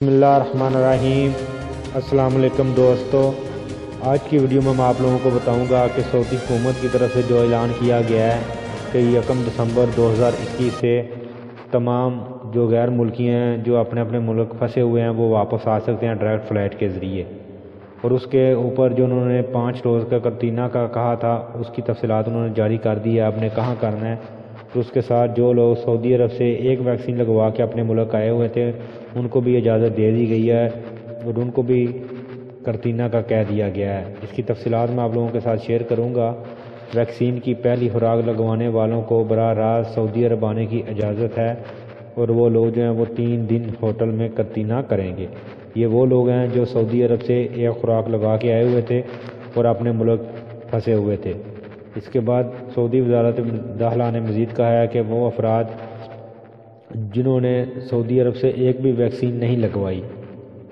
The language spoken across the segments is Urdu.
بسم اللہ الرحمن الرحیم۔ السلام علیکم دوستو، آج کی ویڈیو میں آپ لوگوں کو بتاؤں گا کہ سعودی حکومت کی طرف سے جو اعلان کیا گیا ہے کہ 1 دسمبر 2021 سے تمام جو غیر ملکی ہیں جو اپنے اپنے ملک پھنسے ہوئے ہیں وہ واپس آ سکتے ہیں ڈائریکٹ فلائٹ کے ذریعے، اور اس کے اوپر جو انہوں نے 5 روز کا قرنطینہ کا کہا تھا اس کی تفصیلات انہوں نے جاری کر دی ہے، آپ نے کہاں کرنا ہے۔ تو اس کے ساتھ جو لوگ سعودی عرب سے ایک ویکسین لگوا کے اپنے ملک آئے ہوئے تھے ان کو بھی اجازت دے دی گئی ہے اور ان کو بھی قرنطینہ کا کہہ دیا گیا ہے۔ اس کی تفصیلات میں آپ لوگوں کے ساتھ شیئر کروں گا۔ ویکسین کی پہلی خوراک لگوانے والوں کو براہ راست سعودی عرب آنے کی اجازت ہے، اور وہ لوگ جو ہیں وہ 3 دن ہوٹل میں قرنطینہ کریں گے۔ یہ وہ لوگ ہیں جو سعودی عرب سے ایک خوراک لگا کے آئے ہوئے تھے اور اپنے ملک پھنسے ہوئے تھے۔ اس کے بعد سعودی وزارت داخلہ نے مزید کہا ہے کہ وہ افراد جنہوں نے سعودی عرب سے ایک بھی ویکسین نہیں لگوائی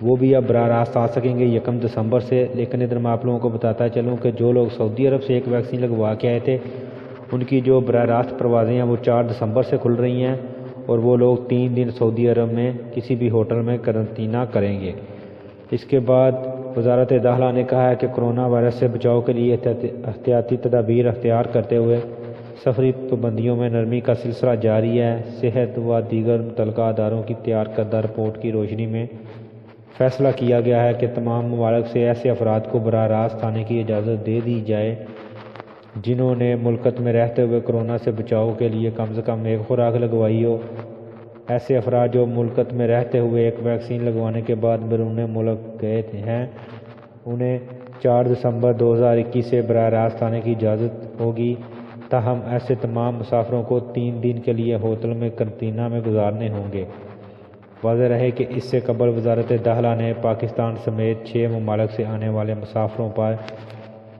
وہ بھی اب براہ راست آ سکیں گے 1 دسمبر سے۔ لیکن ادھر میں آپ لوگوں کو بتاتا چلوں کہ جو لوگ سعودی عرب سے ایک ویکسین لگوا کے آئے تھے ان کی جو براہ راست پروازیں ہیں وہ 4 دسمبر سے کھل رہی ہیں، اور وہ لوگ 3 دن سعودی عرب میں کسی بھی ہوٹل میں قرنطینہ کریں گے۔ اس کے بعد وزارت داخلہ نے کہا ہے کہ کرونا وائرس سے بچاؤ کے لیے احتیاطی تدابیر اختیار کرتے ہوئے سفری پابندیوں میں نرمی کا سلسلہ جاری ہے۔ صحت و دیگر متعلقہ اداروں کی تیار کردہ رپورٹ کی روشنی میں فیصلہ کیا گیا ہے کہ تمام ممالک سے ایسے افراد کو براہ راست آنے کی اجازت دے دی جائے جنہوں نے ملکت میں رہتے ہوئے کرونا سے بچاؤ کے لیے کم سے کم ایک خوراک لگوائی ہو۔ ایسے افراد جو ملکت میں رہتے ہوئے ایک ویکسین لگوانے کے بعد بیرون ملک گئے ہیں انہیں 4 دسمبر 2021 سے براہ راست آنے کی اجازت ہوگی، تاہم ایسے تمام مسافروں کو 3 دن کے لیے ہوٹل میں قرنطینہ میں گزارنے ہوں گے۔ واضح رہے کہ اس سے قبل وزارت داخلہ نے پاکستان سمیت 6 ممالک سے آنے والے مسافروں پر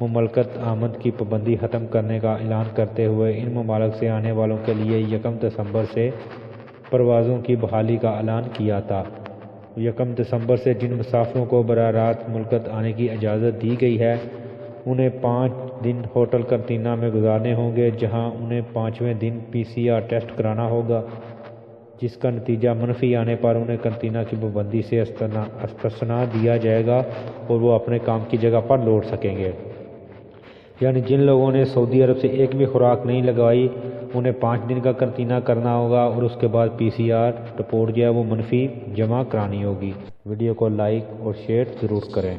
مملکت آمد کی پابندی ختم کرنے کا اعلان کرتے ہوئے ان ممالک سے آنے والوں کے لیے 1 دسمبر سے پروازوں کی بحالی کا اعلان کیا تھا۔ 1 دسمبر سے جن مسافروں کو براہ راست ملکت آنے کی اجازت دی گئی ہے انہیں 5 دن ہوٹل قرنطینہ میں گزارنے ہوں گے، جہاں انہیں 5ویں دن PCR ٹیسٹ کرانا ہوگا، جس کا نتیجہ منفی آنے پر انہیں قرنطینہ کی پابندی سے استثناء دیا جائے گا اور وہ اپنے کام کی جگہ پر لوٹ سکیں گے۔ یعنی جن لوگوں نے سعودی عرب سے ایک بھی خوراک نہیں لگوائی انہیں 5 دن کا قرنطینہ کرنا ہوگا، اور اس کے بعد PCR رپورٹ جو ہے وہ منفی جمع کرانی ہوگی۔ ویڈیو کو لائک اور شیئر ضرور کریں۔